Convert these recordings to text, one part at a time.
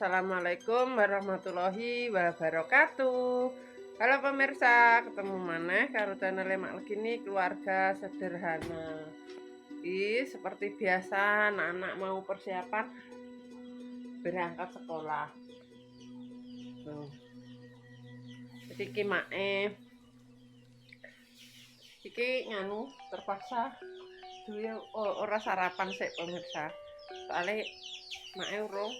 Assalamualaikum warahmatullahi wabarakatuh. Halo pemirsa, ketemu mana karo channel Mak Legini Keluarga Sederhana. Seperti biasa anak-anak mau persiapan berangkat sekolah. Jadi iki mae iki nganu terpaksa duwe ora sarapan sik pemirsa. Soalnya mae urung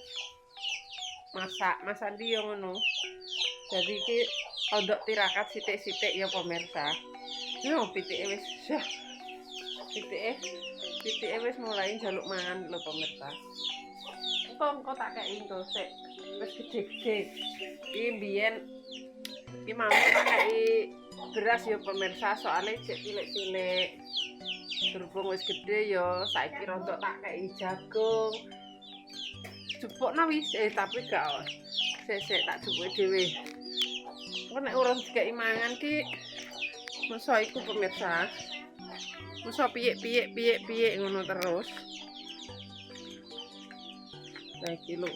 masak ndi yo ngono. Jadi iki ondok tirakat sithik-sithik ya pemirsa. Yo pitike wis mulai njaluk mangan lho pemirsa. Engko tak kei engko sik wis gede-gede. Iki mbiyen iki mau tak kei beras ya pemirsa, soalnya cek cilik-cilik. Berhubung wis gede yo saiki rontok tak kei jagung. Jupukno wis tapi gak sik tak jupuke dhewe. Engko nek urung dikeki mangan ki mosok iku pemirsa. Mosok piye ngono terus. Nah iki lho.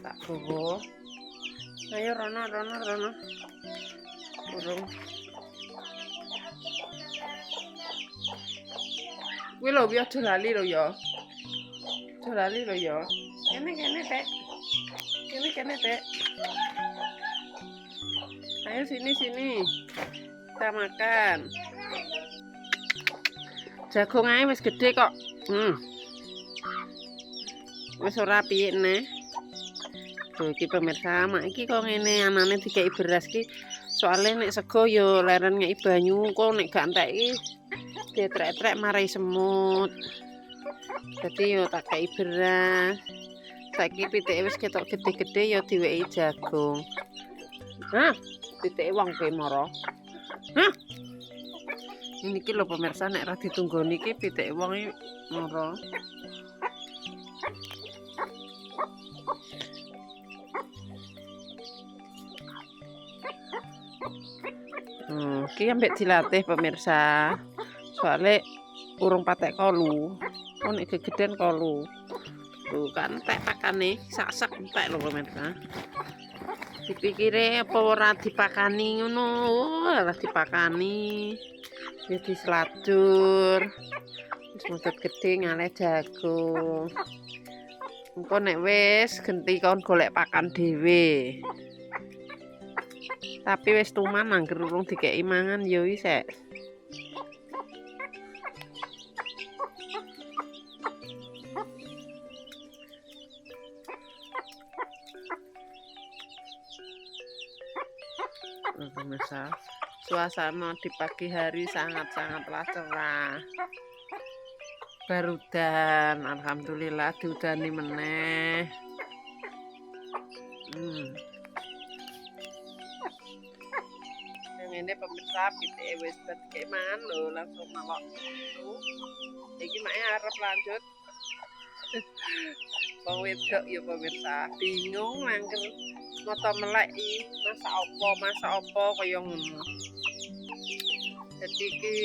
Tak gowo. Ayo rono. Urung. Kuwi lho ya aja lali lho ya. Aja lali lho ya. Kene Tek. Kene Tek. Ayo sini. Kita makan. Jagung ae wis gede kok. Wis ora piye neh. Tuh iki pemirsa, mak iki kok ngene anane dikei beras ki. Soale nek sego yo leren ngeki banyu, kok nek gak enteki ditrek-trek marai semut. Dadi yo tak kei beras. Saiki pitike wis ketok gede-gede yo diweki jagung. Hah, pitike wong kowe mara. Hah. Ini ki lho pemirsa, nek ra ditunggoni ki pitike wong iki mara. Ki ambek dilatih pemirsa. Soalnya urung patek kolu. Oh nek gegeden kolu. Tuh kan tek pakane sak-sak entek lho pemirsa. Dipikire apa ora dipakani ngono. Ora dipakani. Ya disladur. Wis modot gede ngalih jagung. Engko nek wis genti kon golek pakan dhewe. Tapi wis tuman angger urung dikeki mangan ya wis sek. Pemirsa, suasana di pagi hari sangat-sangatlah cerah. Barudan, alhamdulillah diudani meneh. Ini pemirsa pitike wis dikeki mangan lho langsung malok. Iki mak arep lanjut. Wong wedok ya pemirsa, bingung angger ngoto melek iki masak apa kaya ngono. Dadi iki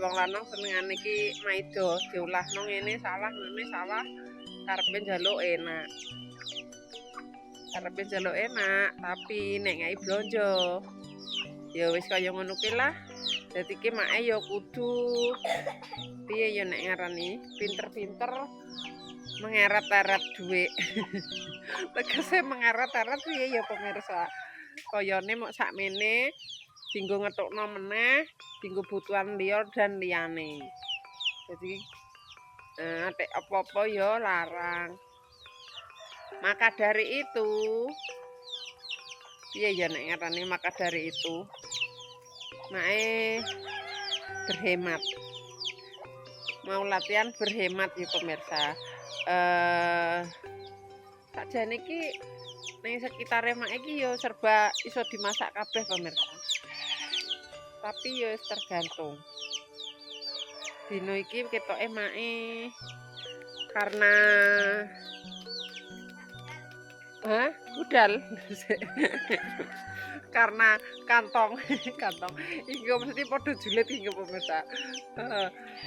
wong lanang senengane iki maido diolahno ngene salah karepe njaluk enak. Tapi nek ngai blonjo ya wis kaya ngono ki lah. Dadi ki make ya kudu piye ya nek ngarani pinter-pinter mengeret-eret dhuwit. Tegese mengeret-eret piye ya pemirsa. Kayane mok sakmene dinggo ngetukno meneh, dinggo butuhan liya dan liyane. Jadi atik apa-apa ya larang. Maka dari itu piye ya nek ngarani maka dari itu mae berhemat. Mau latihan berhemat ya pemirsa. Sakjane iki ning sekitare mak iki ya serba iso dimasak kabeh pemirsa. Tapi ya tergantung. Dino iki ketoke make karena budal. Karena kantong iki mesti padha julid iki pemirsa.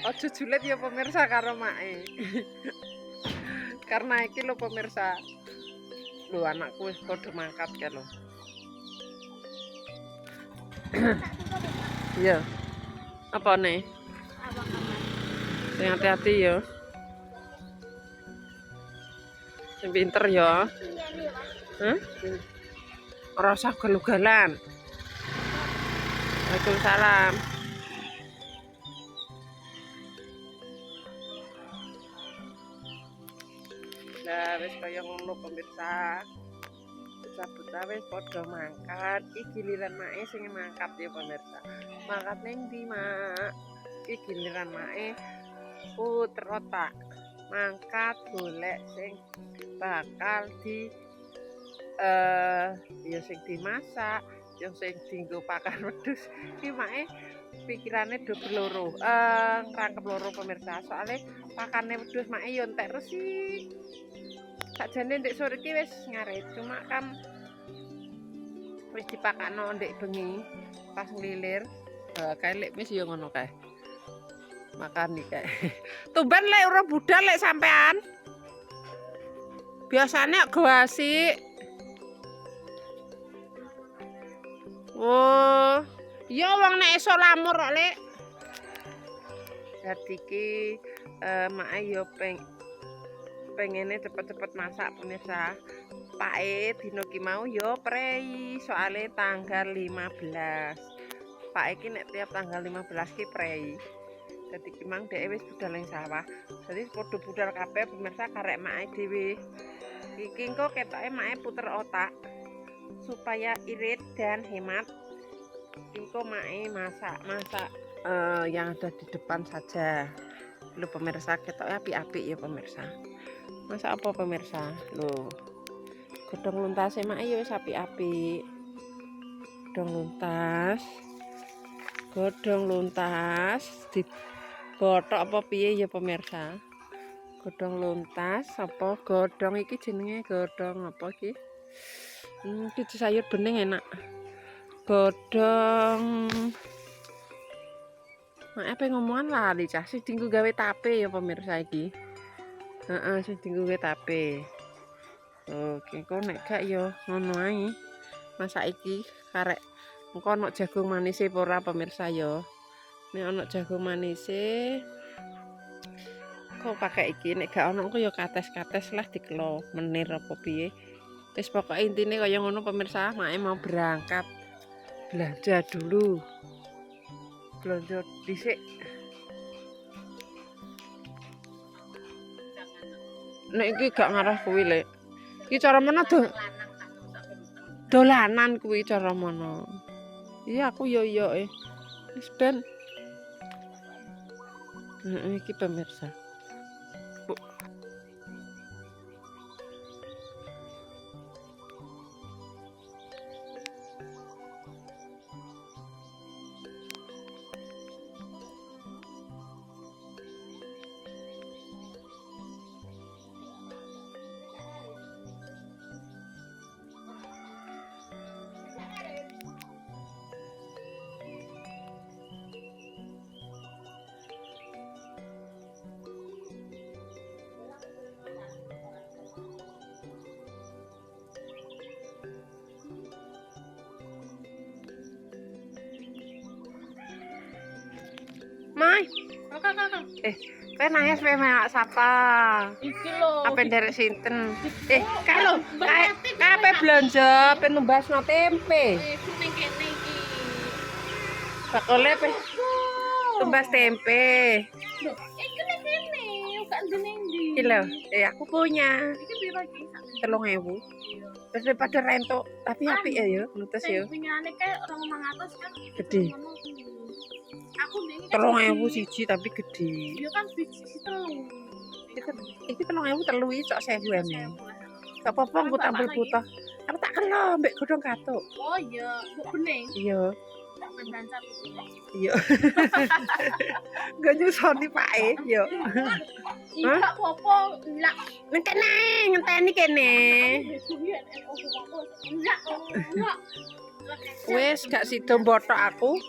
Aja julid ya pemirsa karo make. Karena iki lho pemirsa. Lho anakku wis padha mangkat ya lho. Iya. Apa nih? Sing hati-hati ya. Sing pinter ya. Hah? Ora usah galugalan. Waalaikumsalam. Nah, wis kaya ngono pemirsa. Bocah-bocah wis padha mangkat. Iki giliran mae sing mangkat ya pemirsa. Mangkat ning ndi, Mak? Iki giliran mae puter otak. Mangkat golek sing bakal di ya sing dimasak, yang sing dienggo pakan wedhus. Iki mae pikirane do loro. Ngrangkep loro pemirsa. Soale pakane wedhus mae yo entek resik. Sakjane ndek sore iki wis ngarit, cuma kan wis dipakakno ndek bengi pas nglilir. Kae lek wis yo ngono kae. Makan nih kae. Tumben lek ora budal lek sampean. Biasanya gawasi. Oh, iya wong nek esuk lamur kok lek. Dadi iki mak yo pengene cepet-cepet masak pemirsa. Pake dino ki mau yo prei soale tanggal 15. Pak iki nek tiap tanggal 15 ki prei. Dadi ki mang dhek wis budal ning sawah. Dadi padha budal kabeh pemirsa karek make dhewe. Iki engko ketoke make puter otak supaya irit dan hemat. Engko make masak yang ada di depan saja. Lho pemirsa ketoke apik-apik ya pemirsa. Masak apa pemirsa? Lho. Godhong luntase make ya wis apik-apik. Godhong luntas dibothok apa piye ya pemirsa? Godhong luntas apa godhong iki jenenge godhong apa iki? Iki sayur bening enak. Godhong apa ngomongan lali cah sing dienggo gawe tape ya pemirsa iki. Heeh, sing dienggo gawe tape. Oke, kok nek gak ya ngono ae. Masak iki karek engko ana jagung manise apa ora pemirsa ya. Nek ana jagung manise kok pakai iki, nek gak ana engko ya kates-kates lah dikelo menir apa piye. Wis pokoke intine kaya ngono pemirsa, make mau berangkat belanja dulu. Belanja dhisik. Nek iki gak ngarah kuwi lek. Iki cara mana dolanan kuwi cara mana. Iya aku yo wis ben. Iki pemirsa. Bu. Mai. Kowe nangis wae mak sapa? Iki lho. Apa nderek sinten? Kae lho, kae belanja ben numbasno tempe. Ning kene iki. Bakole pe tumbas tempe. Lho, iki ning kene, gak ndi-ndi. Iki lho, aku punya. Iki piro iki? 3.000. Terus daripada rentok, tapi apik ya, nutes ya. Punyane kae 200 kan. Gede. Aku ndek 3.000 siji tapi gede. Yo kan biji telu. Iki 3.000 telu iki cok 1.000 ene. Gak apa-apa aku tampil butuh. Aku tak kena mbek godhong katuk. Oh iya, mbok bening. Iya. Tak pendancar iki. Iya. Gak nyusoni pake, yo. Iya apa-apa, lak. Nek kene ngenteni kene. Wes gak sida mbothok aku.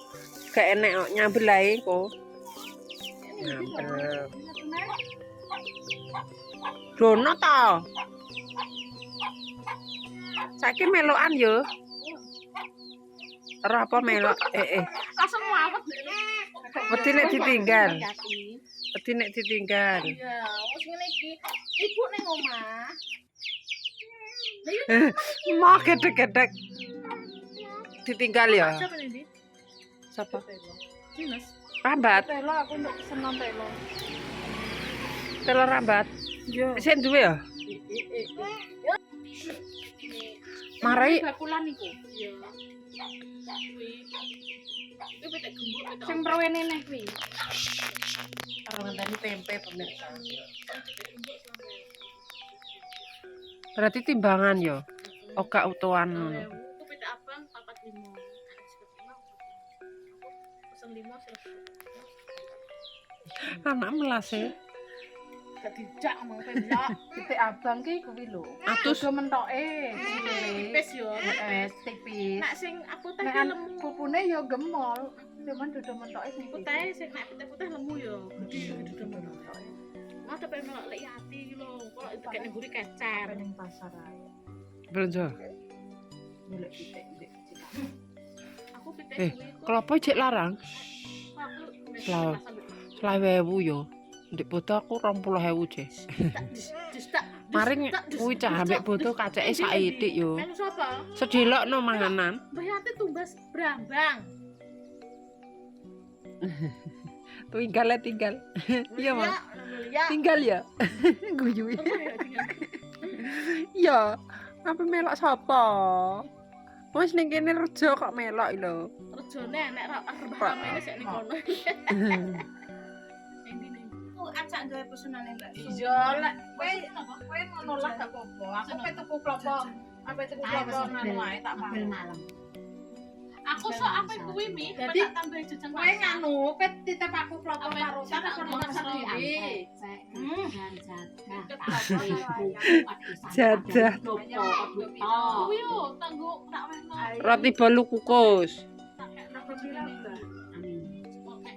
Gak enek kok nyambel ae kok. Nyambel. Dono ta. Saiki melokan yo. Ora apa melok. Langsung muawet. Wedi nek ditinggal. Wedi nek ditinggal. Iya, wis ngene iki. Ibu ning omah. Mau gedek-gedek. Ditinggal ya. Siapa nih? Siapa? Dinas. Rambat. Telo aku untuk senang telo. Telur rambat. Iya. Sing duwe ya? Marai bakulan iku. Iya. Kuwi. Itu petek gembuk petek. Sing prowene neh kuwi. karo ngenteni tempe pemirsa. Berarti timbangan ya. Oga utuhan ngono. Itu petek abang 45. Pesen 5 Anak melase. gak dijak omong pelak. Titik abang ki kuwi lho. Atus Dodo mentoke. Tipis yo. Tipis. Nek sing aku teh Nek lemu. pupune ya gemol. Cuman dodo mentoke sing Putih sing nek putih lemu yo. Gede dudu mentoke. Mau tapi melok lek ati iki lho. Kok tekene mburi kecer. ning pasar ae. belanja. Golek titik-titik kecil. Aku pitik kuwi. Klopo jek larang. Aku Selawewu yo. Ndek boto aku 20.000 jek. Maring kuwi cah ambek boto kaceke saithik yo. Melu sapa? Sedelokno manganan. Mbah Yati tumbas brambang. Tinggal. Iya, Mas. Ya. Tinggal ya. Guyu. Iya. Apa melok sapa? Wis ning kene rejo kok melok lho. Rejone nek ramene sik ning kono. Acak gawe pesenane Mbak. Iya lek Kowe ngono lah gak apa-apa. Aku pe tuku klopo. Apa tuku klopo ngono ae tak malam. aku sok apa kuwi mi, Jadi, tak tambah jajan Kowe nganu, pe titip aku klopo Apa karo tak tak mau masak dhewe. Jadah. Kuwi yo tanggo tak wehno. Roti bolu kukus.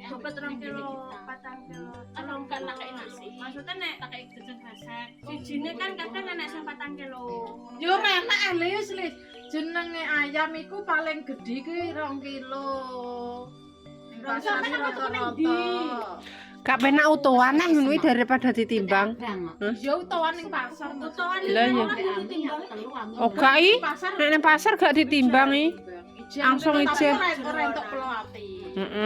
Coba 3 kilo, 4 kilo. Tolong kan tak kei nasi. Maksudnya nek Tak kei jajan resep. sijine kan kadang enek sing 4 kilo. Yo, Yo menek Elius Lis. Jenenge ayam iku paling gedhi ki 2 kilo. Ning pasar Sampeyan aku tuku ning rata-rata. ndi? Gak penak utuhan nang ngono iki daripada ditimbang. Yo utuhan ning pasar. Utuhan Lah, iya. ditimbang. Oh, gak i. Pasar Nek nang pasar gak ditimbang i. Langsung ijeh. Ora entuk kelo ati.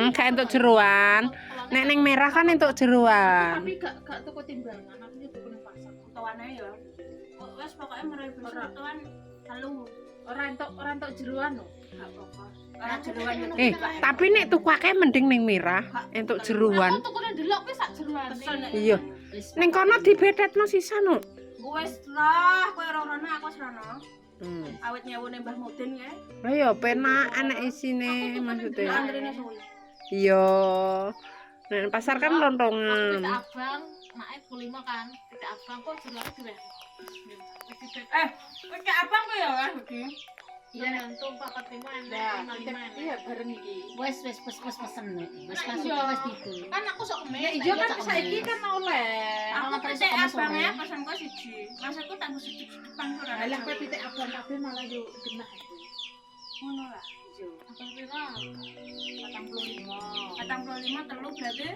Gak entuk jeroan. Nek ning merah kan entuk jeroan. Tapi gak tuku timbangan, aku tuku ning pasar. Utuhane yo. Wes pokoke merewe utuhan telu. Ora entuk jeroan lho. Gak apa-apa. Ora jeroan yo. Tapi nek tukake mending ning merah entuk jeroan. Aku tuku nang delok wis sak jeroane. Iya. Ning kono dibedhetno sisano. Wes lah, kowe ora rono aku wis rono. Hmm. Awet nyewone Mbah Mudin ya. Lah ya penak anak isine maksudnya. Antrene suwi. Iya. Nek pasar kan Pitik lontongan. abang, naik 5 kan. Pitik abang kok jelas dhewe. Pitik abang ku ya kan iki. Iya ngantung 45 Lah, enak pitik 55 iya bareng iki. Wes pesen nih. Wes Nah, masuk iya. wes tidur. kan aku sok kemes. Ya ijo kan saiki kan oleh. Aku Kalau pitik sama abang sore. ya pesanku siji. Maksudku tak siji-sijipan ora. Lah kowe pitik abang kabeh malah yo genah iki. Ngono lah. Yo. Apa pira? 45. 45 telu berarti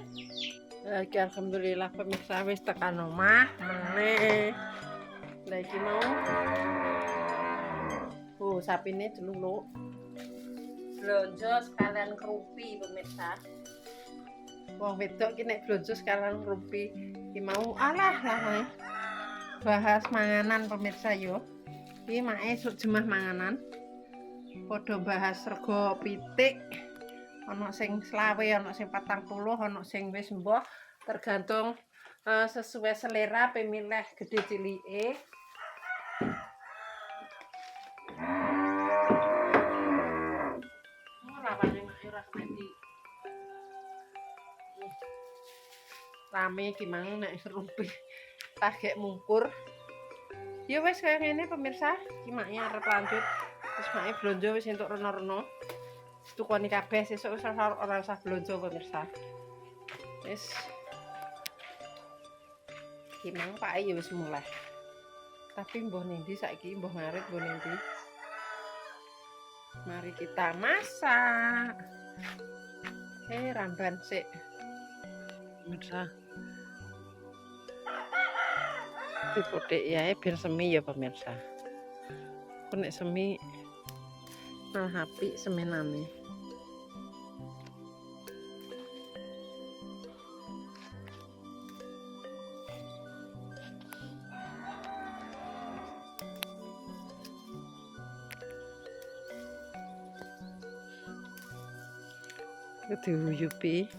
Lagi alhamdulillah pemirsa wis tekan omah meneh. Lah iki mau. Oh, sapine dulu. Blonjo sekalian kerupi pemirsa. Wong wedok ki nek blonjo sekalian kerupi iki mau alah wae. Bahas manganan pemirsa yo. Iki mae sok jemah manganan. Padha bahas rego pitik. Ana sing 20, ana sing 40, ana sing wis mbah tergantung sesuai selera pemilih gede cilike. Rame gimana nek serumpi tagek mungkur. Ya wis kaya ngene pemirsa, iki make arep lanjut. Wis make blonjo wis entuk reno-reno. Tukoni kabeh sesuk wis ora usah blonjo pemirsa. Wis Iki mang Pak ya wis mulai. Tapi mbah Nindi saiki mbah ngarit mbah Nindi. Mari kita masak. Ramban sik. Pemirsa. Dipotek ya biar semi ya pemirsa. Aku nek semi malah apik semenane. Itu dihuyupi.